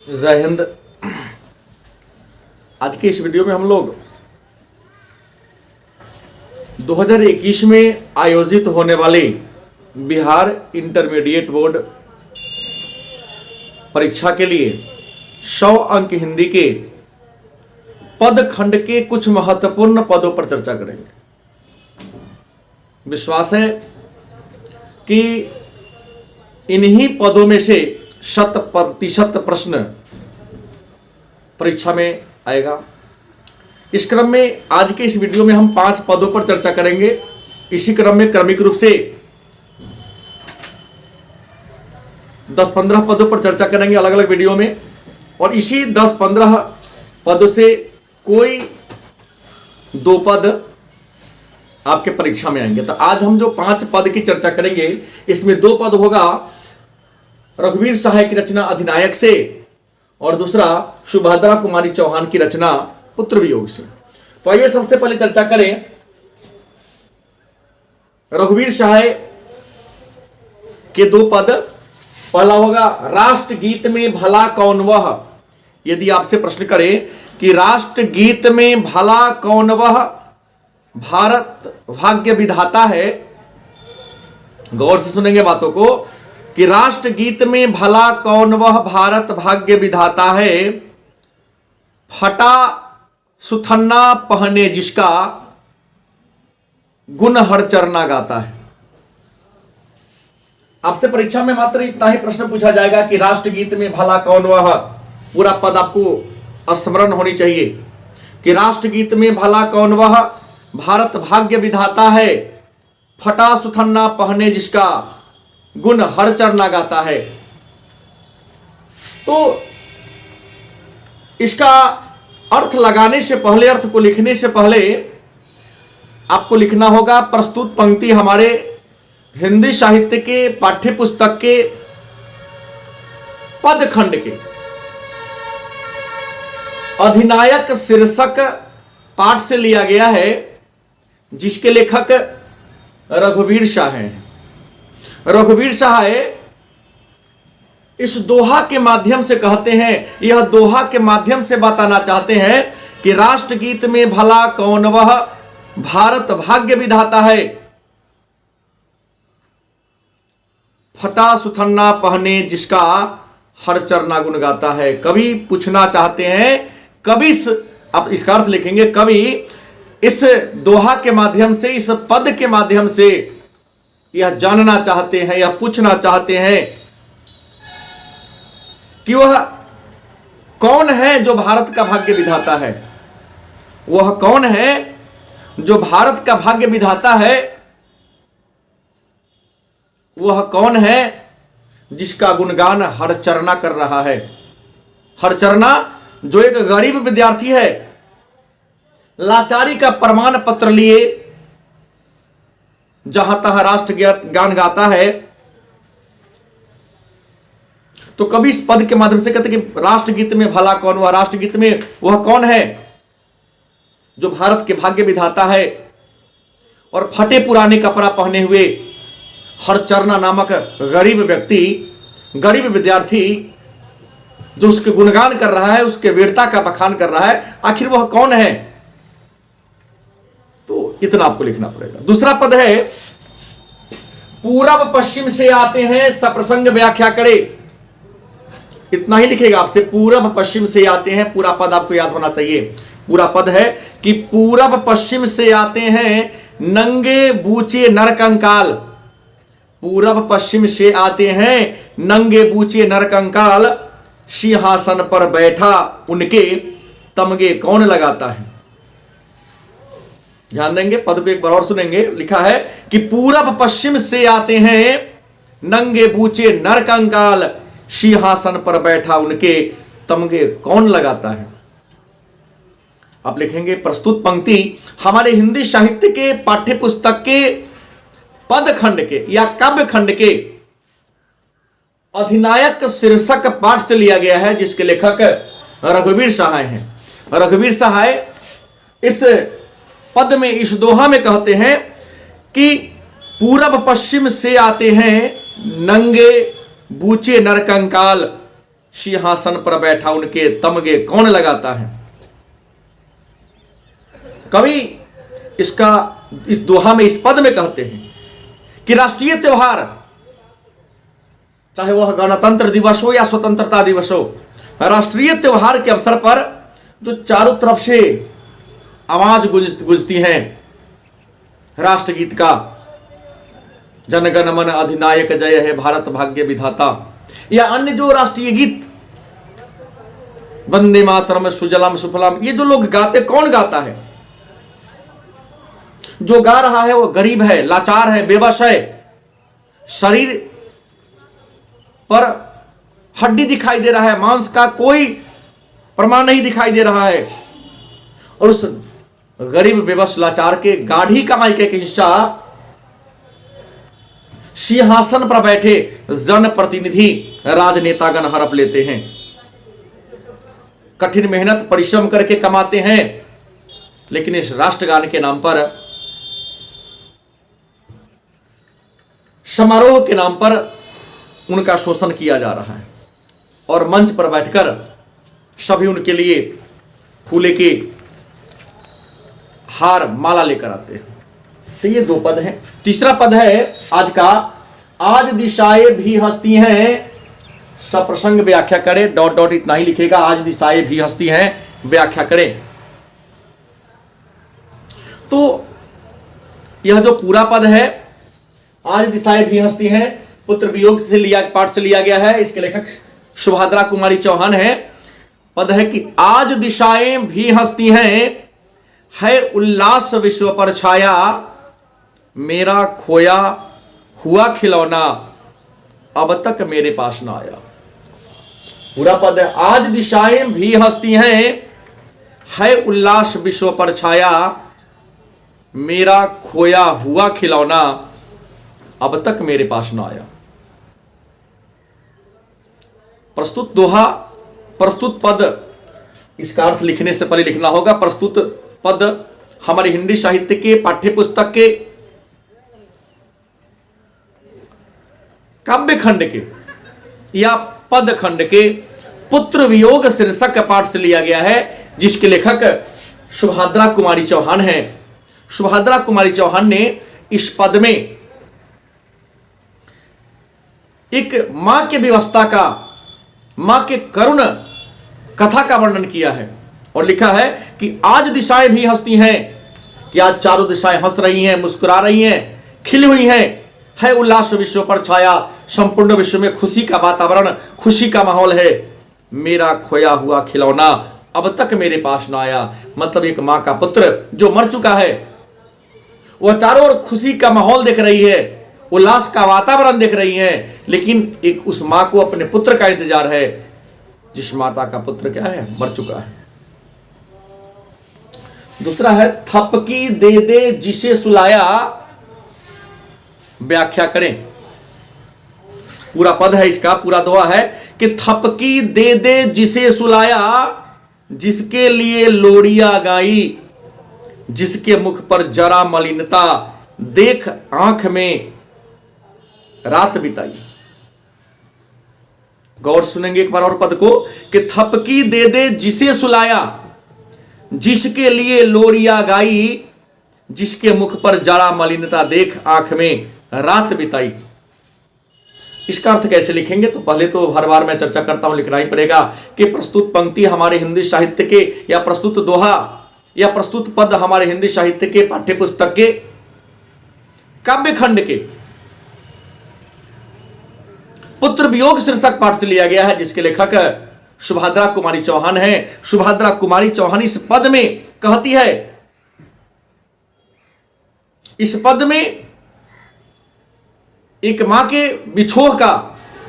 जय हिंद। आज के इस वीडियो में हम लोग 2021 में आयोजित होने वाले बिहार इंटरमीडिएट बोर्ड परीक्षा के लिए 100 अंक हिंदी के पद खंड के कुछ महत्वपूर्ण पदों पर चर्चा करेंगे। विश्वास है कि इन्हीं पदों में से 100% प्रश्न परीक्षा में आएगा। इस क्रम में आज के इस वीडियो में हम 5 पदों पर चर्चा करेंगे। इसी क्रम में क्रमिक रूप से 10-15 पदों पर चर्चा करेंगे अलग अलग वीडियो में, और इसी 10-15 पदों से कोई 2 पद आपके परीक्षा में आएंगे। तो आज हम जो 5 पद की चर्चा करेंगे, इसमें 2 पद होगा रघुवीर सहाय की रचना अधिनायक से, और दूसरा सुभद्रा कुमारी चौहान की रचना पुत्र वियोग से। तो आइए सबसे पहले चर्चा करें रघुवीर सहाय के 2 पद। पहला होगा राष्ट्रगीत में भला कौन वह। यदि आपसे प्रश्न करें कि राष्ट्रगीत में भला कौन वह भारत भाग्य विधाता है, गौर से सुनेंगे बातों को, कि राष्ट्रगीत में भला कौन वह भारत भाग्य विधाता है, फटा सुथन्ना पहने जिसका गुण हर चरना गाता है। आपसे परीक्षा में मात्र इतना ही प्रश्न पूछा जाएगा कि राष्ट्रगीत में भला कौन वह। पूरा पद आपको स्मरण होनी चाहिए कि राष्ट्रगीत में भला कौन वह भारत भाग्य विधाता है, फटा सुथन्ना पहने जिसका गुण हर चरना गाता है। तो इसका अर्थ लगाने से पहले, अर्थ को लिखने से पहले आपको लिखना होगा प्रस्तुत पंक्ति हमारे हिंदी साहित्य के पाठ्य पुस्तक के पद खंड के अधिनायक शीर्षक पाठ से लिया गया है, जिसके लेखक रघुवीर सहाय हैं। रघुवीर सहाय इस दोहा के माध्यम से कहते हैं, यह दोहा के माध्यम से बताना चाहते हैं कि राष्ट्रगीत में भला कौन वह भारत भाग्य विधाता है, फटा सुथन्ना पहने जिसका हर चरना गुण गाता है। कवि पूछना चाहते हैं, कवि आप इसका अर्थ लिखेंगे, कवि इस दोहा के माध्यम से, इस पद के माध्यम से यह जानना चाहते हैं, यह पूछना चाहते हैं कि वह कौन है जो भारत का भाग्य विधाता है। वह कौन है जो भारत का भाग्य विधाता है, वह कौन है जिसका गुणगान हर चरना कर रहा है। हर चरना जो एक गरीब विद्यार्थी है, लाचारी का प्रमाण पत्र लिए जहां तहां राष्ट्रगान गाता है। तो कभी इस पद के माध्यम से कहते कि राष्ट्रगीत में भला कौन वह, राष्ट्रगीत में वह कौन है जो भारत के भाग्य विधाता है, और फटे पुराने कपड़ा पहने हुए हर चरना नामक गरीब व्यक्ति, गरीब विद्यार्थी जो उसके गुणगान कर रहा है, उसके वीरता का बखान कर रहा है, आखिर वह कौन है। तो इतना आपको लिखना पड़ेगा। दूसरा पद है पूरब पश्चिम से आते हैं सप्रसंग व्याख्या करे। इतना ही लिखेगा आपसे, पूरब पश्चिम से आते हैं। पूरा पद आपको याद होना चाहिए। पूरा पद है कि पूरब पश्चिम से आते हैं नंगे बूचे नरकंकाल। पूरब पश्चिम से आते हैं नंगे बूचे नरकंकाल, सिंहासन पर बैठा उनके तमगे कौन लगाता है। ध्यान देंगे, पद को एक बार और सुनेंगे। लिखा है कि पूरब पश्चिम से आते हैं नंगे बूचे नरकंकाल, सिंहासन पर बैठा उनके तमगे कौन लगाता है। आप लिखेंगे प्रस्तुत पंक्ति हमारे हिंदी साहित्य के पाठ्य पुस्तक के पद खंड के या काव्य खंड के अधिनायक शीर्षक पाठ से लिया गया है, जिसके लेखक रघुवीर सहाय हैं। रघुवीर सहाय इस पद में, इस दोहा में कहते हैं कि पूरब पश्चिम से आते हैं नंगे बूचे नरकंकाल, सिंहासन पर बैठा उनके तमगे कौन लगाता है। कवि इसका इस दोहा में, इस पद में कहते हैं कि राष्ट्रीय त्योहार, चाहे वह गणतंत्र दिवस हो या स्वतंत्रता दिवस हो, राष्ट्रीय त्योहार के अवसर पर जो चारों तरफ से आवाज गूंजती है राष्ट्रगीत का, जनगण मन अधिनायक जय है भारत भाग्य विधाता, या अन्य जो राष्ट्रीय गीत वंदे मातरम सुजलाम सुफलाम, ये जो लोग गाते, कौन गाता है? जो गा रहा है वो गरीब है, लाचार है, बेबस है, शरीर पर हड्डी दिखाई दे रहा है, मांस का कोई प्रमाण नहीं दिखाई दे रहा है, और उस गरीब बेबस लाचार के गाढ़ी कमाई के हिस्सा सिंहासन पर बैठे जनप्रतिनिधि राजनेतागण हड़प लेते हैं। कठिन मेहनत परिश्रम करके कमाते हैं, लेकिन इस राष्ट्रगान के नाम पर, समारोह के नाम पर उनका शोषण किया जा रहा है, और मंच पर बैठकर सभी उनके लिए फूले के हार माला लेकर आते हैं। तो ये दो पद हैं। तीसरा पद है आज का, आज दिशाएं भी हंसती हैं, सप्रसंग व्याख्या करें, डॉट डॉट इतना ही लिखेगा, आज दिशाएं भी हंसती हैं, व्याख्या करें। तो यह जो पूरा पद है, आज दिशाएं भी हंसती हैं, पुत्र वियोग से लिया, पाठ से लिया गया है, इसके लेखक सुभद्रा कुमारी चौहान है। पद है कि आज दिशाएं भी हंसती हैं, है उल्लास विश्व पर छाया, मेरा खोया हुआ खिलौना अब तक मेरे पास ना आया। पूरा पद है, आज दिशाएं भी हंसती हैं, है उल्लास विश्व पर छाया, मेरा खोया हुआ खिलौना अब तक मेरे पास ना आया। प्रस्तुत दोहा, प्रस्तुत पद, इसका अर्थ लिखने से पहले लिखना होगा। प्रस्तुत पद हमारे हिंदी साहित्य के पाठ्य पुस्तक के काव्य खंड के या पद खंड के पुत्र वियोग शीर्षक पाठ से लिया गया है, जिसके लेखक सुभद्रा कुमारी चौहान हैं। सुभद्रा कुमारी चौहान ने इस पद में एक मां के व्यवस्था का, मां के करुण कथा का वर्णन किया है, और लिखा है कि आज दिशाएं भी हंसती हैं, कि आज चारों दिशाएं हंस रही हैं, मुस्कुरा रही हैं, खिली हुई हैं, है उल्लास विश्व पर छाया, संपूर्ण विश्व में खुशी का वातावरण, खुशी का माहौल है, मेरा खोया हुआ खिलौना अब तक मेरे पास ना आया। मतलब एक मां का पुत्र जो मर चुका है, वह चारों ओर खुशी का माहौल देख रही है, उल्लास का वातावरण देख रही है, लेकिन एक उस मां को अपने पुत्र का इंतजार है, जिस माता का पुत्र क्या है, मर चुका है। दूसरा है, थपकी दे दे जिसे सुलाया, व्याख्या करें। पूरा पद है इसका, पूरा दोहा है कि थपकी दे दे जिसे सुलाया, जिसके लिए लोरिया गाई, जिसके मुख पर जरा मलिनता, देख आंख में रात बिताई। गौर सुनेंगे एक बार और पद को, कि थपकी दे दे जिसे सुलाया, जिसके लिए लोरिया गाई, जिसके मुख पर जरा मलिनता, देख आंख में रात बिताई। इसका अर्थ कैसे लिखेंगे? तो पहले तो हर बार मैं चर्चा करता हूं, लिखना ही पड़ेगा कि प्रस्तुत पंक्ति हमारे हिंदी साहित्य के, या प्रस्तुत दोहा या प्रस्तुत पद हमारे हिंदी साहित्य के पाठ्य पुस्तक के काव्य खंड के पुत्र वियोग शीर्षक पाठ से लिया गया है, जिसके लेखक सुभद्रा कुमारी चौहान है। सुभद्रा कुमारी चौहान इस पद में कहती है, इस पद में एक मां के बिछोह का,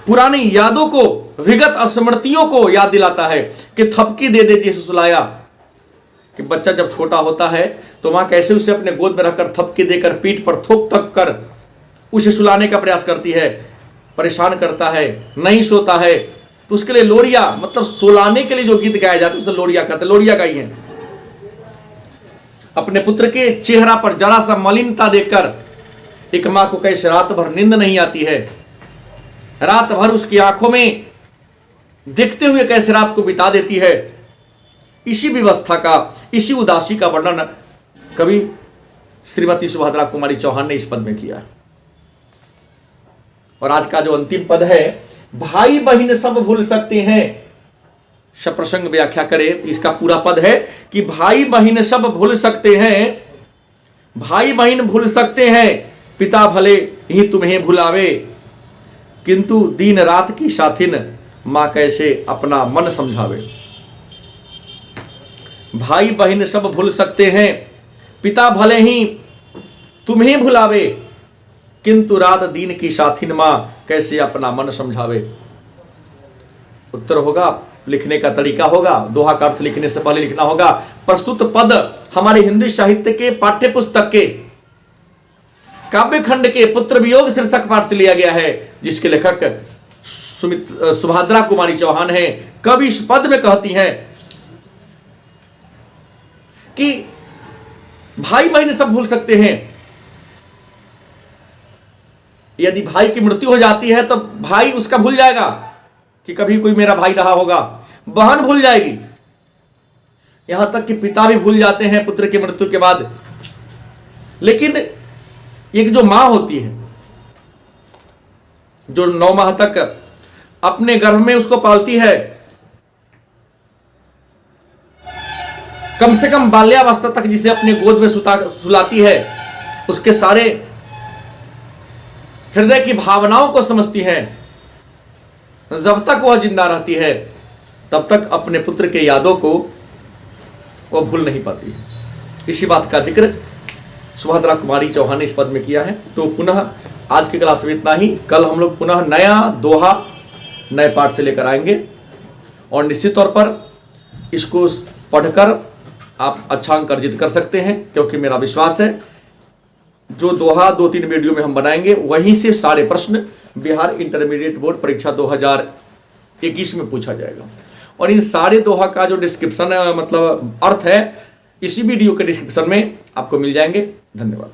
पुरानी यादों को, विगत स्मृतियों को याद दिलाता है कि थपकी दे देती है सुलाया। कि बच्चा जब छोटा होता है तो मां कैसे उसे अपने गोद में रखकर थपकी देकर, पीठ पर थोक थक कर उसे सुलाने का प्रयास करती है, परेशान करता है, नहीं सोता है, तो उसके लिए लोरिया, मतलब सुलाने के लिए जो गीत गाया जाता है उसे लोरिया कहते हैं। लोरिया गाई है। अपने पुत्र के चेहरा पर जरा सा मलिनता देखकर एक मां को कैसे रात भर नींद नहीं आती है, रात भर उसकी आंखों में देखते हुए कैसे रात को बिता देती है, इसी व्यवस्था का, इसी उदासी का वर्णन कवि श्रीमती सुभद्रा कुमारी चौहान ने इस पद में किया। और आज का जो अंतिम पद है, भाई बहन सब भूल सकते हैं, सप्रसंग व्याख्या करे तो इसका पूरा पद है कि भाई बहन सब भूल सकते हैं, भाई बहन भूल सकते हैं, पिता भले ही तुम्हें भुलावे, किंतु दिन रात की साथिन मां कैसे अपना मन समझावे। भाई बहन सब भूल सकते हैं, पिता भले ही तुम्हें भुलावे, किंतु रात दिन की साथिन मां कैसे अपना मन समझावे। उत्तर होगा, लिखने का तरीका होगा, दोहा का अर्थ लिखने से पहले लिखना होगा। प्रस्तुत पद हमारे हिंदी साहित्य के पाठ्य पुस्तक के काव्य खंड के पुत्र वियोग शीर्षक पाठ से लिया गया है, जिसके लेखक सुभद्रा कुमारी चौहान है। कवि इस पद में कहती हैं कि भाई बहन सब भूल सकते हैं, यदि भाई की मृत्यु हो जाती है तो भाई उसका भूल जाएगा कि कभी कोई मेरा भाई रहा होगा, बहन भूल जाएगी, यहां तक कि पिता भी भूल जाते हैं पुत्र की मृत्यु के बाद। लेकिन एक जो मां होती है, जो 9 माह तक अपने गर्भ में उसको पालती है, कम से कम बाल्यावस्था तक जिसे अपने गोद में सुलाती है, उसके सारे हृदय की भावनाओं को समझती है, जब तक वह जिंदा रहती है तब तक अपने पुत्र के यादों को वह भूल नहीं पाती। इसी बात का जिक्र सुभद्रा कुमारी चौहान ने इस पद में किया है। तो पुनः आज की क्लास में इतना ही। कल हम लोग पुनः नया दोहा नए पाठ से लेकर आएंगे और निश्चित तौर पर इसको पढ़कर आप अच्छा अंक अर्जित कर सकते हैं, क्योंकि मेरा विश्वास है जो दोहा 2-3 वीडियो में हम बनाएंगे वहीं से सारे प्रश्न बिहार इंटरमीडिएट बोर्ड परीक्षा 2021 में पूछा जाएगा। और इन सारे दोहा का जो डिस्क्रिप्शन मतलब अर्थ है, इसी वीडियो के डिस्क्रिप्शन में आपको मिल जाएंगे। धन्यवाद।